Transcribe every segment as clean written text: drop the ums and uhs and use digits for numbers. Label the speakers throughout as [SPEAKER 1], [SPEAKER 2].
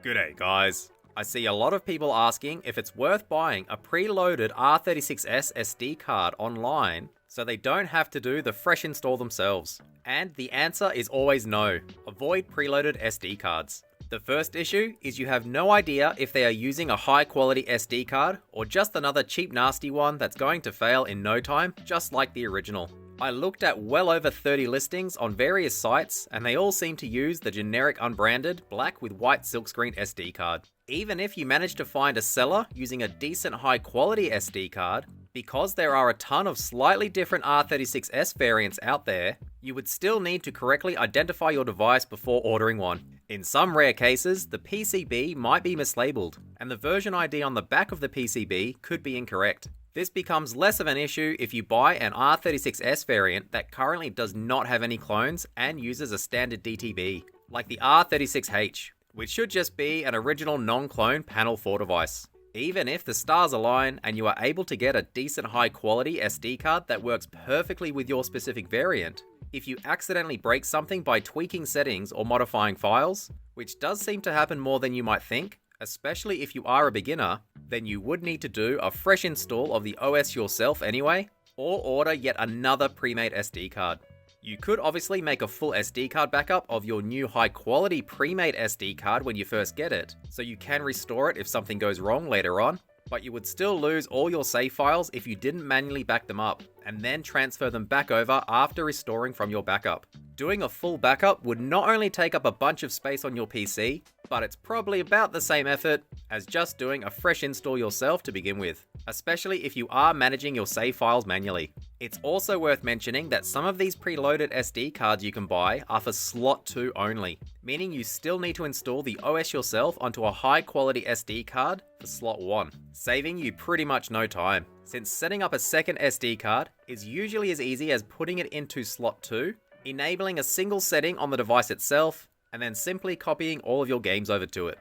[SPEAKER 1] G'day guys. I see a lot of people asking if it's worth buying a preloaded R36S SD card online so they don't have to do the fresh install themselves. And the answer is always no. Avoid preloaded SD cards. The first issue is you have no idea if they are using a high quality SD card or just another cheap nasty one that's going to fail in no time, just like the original. I looked at well over 30 listings on various sites and they all seem to use the generic unbranded black with white silkscreen SD card. Even if you manage to find a seller using a decent high quality SD card, because there are a ton of slightly different R36S variants out there, you would still need to correctly identify your device before ordering one. In some rare cases, the PCB might be mislabeled, and the version ID on the back of the PCB could be incorrect. This becomes less of an issue if you buy an R36S variant that currently does not have any clones and uses a standard DTB, like the R36H, which should just be an original non-clone panel 4 device. Even if the stars align and you are able to get a decent high quality SD card that works perfectly with your specific variant, if you accidentally break something by tweaking settings or modifying files, which does seem to happen more than you might think, especially if you are a beginner, then you would need to do a fresh install of the OS yourself anyway, or order yet another pre-made SD card. You could obviously make a full SD card backup of your new high quality pre-made SD card when you first get it, so you can restore it if something goes wrong later on, but you would still lose all your save files if you didn't manually back them up, and then transfer them back over after restoring from your backup. Doing a full backup would not only take up a bunch of space on your PC, but it's probably about the same effort as just doing a fresh install yourself to begin with, especially if you are managing your save files manually. It's also worth mentioning that some of these preloaded SD cards you can buy are for slot 2 only, meaning you still need to install the OS yourself onto a high quality SD card for slot 1, saving you pretty much no time, since setting up a second SD card is usually as easy as putting it into slot 2, enabling a single setting on the device itself, and then simply copying all of your games over to it.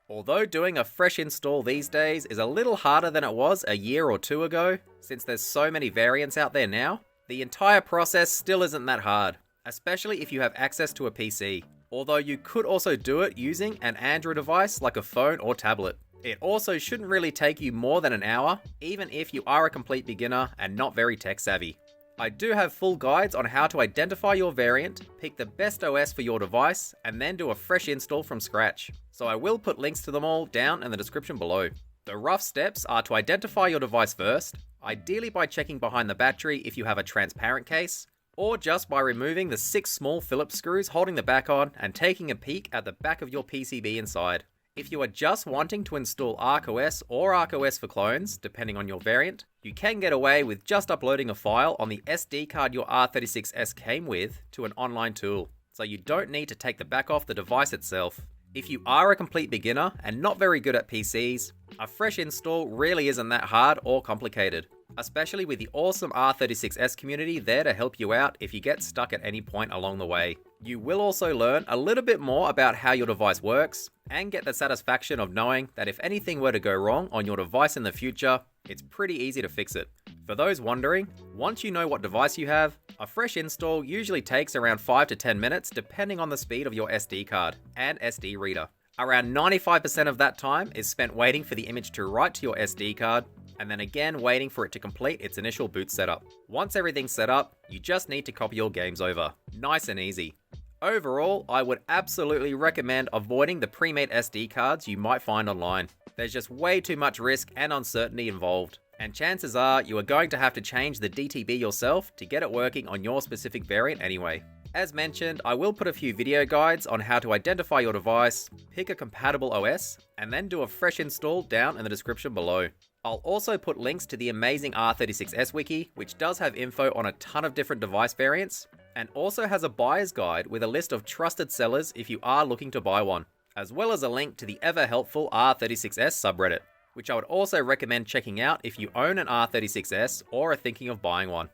[SPEAKER 1] Although doing a fresh install these days is a little harder than it was a year or two ago, since there's so many variants out there now, the entire process still isn't that hard, especially if you have access to a PC, although you could also do it using an Android device like a phone or tablet. It also shouldn't really take you more than an hour, even if you are a complete beginner and not very tech savvy. I do have full guides on how to identify your variant, pick the best OS for your device, and then do a fresh install from scratch. So I will put links to them all down in the description below. The rough steps are to identify your device first, ideally by checking behind the battery if you have a transparent case, or just by removing the 6 small Phillips screws holding the back on and taking a peek at the back of your PCB inside. If you are just wanting to install ArcOS or ArcOS for clones, depending on your variant, you can get away with just uploading a file on the SD card your R36S came with to an online tool, so you don't need to take the back off the device itself. If you are a complete beginner and not very good at PCs, a fresh install really isn't that hard or complicated, especially with the awesome R36S community there to help you out if you get stuck at any point along the way. You will also learn a little bit more about how your device works, and get the satisfaction of knowing that if anything were to go wrong on your device in the future, it's pretty easy to fix it. For those wondering, once you know what device you have, a fresh install usually takes around 5 to 10 minutes depending on the speed of your SD card and SD reader. Around 95% of that time is spent waiting for the image to write to your SD card, and then again waiting for it to complete its initial boot setup. Once everything's set up, you just need to copy your games over. Nice and easy. Overall, I would absolutely recommend avoiding the pre-made SD cards you might find online. There's just way too much risk and uncertainty involved, and chances are you are going to have to change the DTB yourself to get it working on your specific variant anyway. As mentioned, I will put a few video guides on how to identify your device, pick a compatible OS, and then do a fresh install down in the description below. I'll also put links to the amazing R36S wiki, which does have info on a ton of different device variants, and also has a buyer's guide with a list of trusted sellers if you are looking to buy one, as well as a link to the ever helpful R36S subreddit, which I would also recommend checking out if you own an R36S or are thinking of buying one.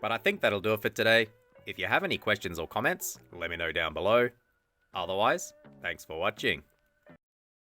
[SPEAKER 1] But I think that'll do it for today. If you have any questions or comments, let me know down below. Otherwise, thanks for watching.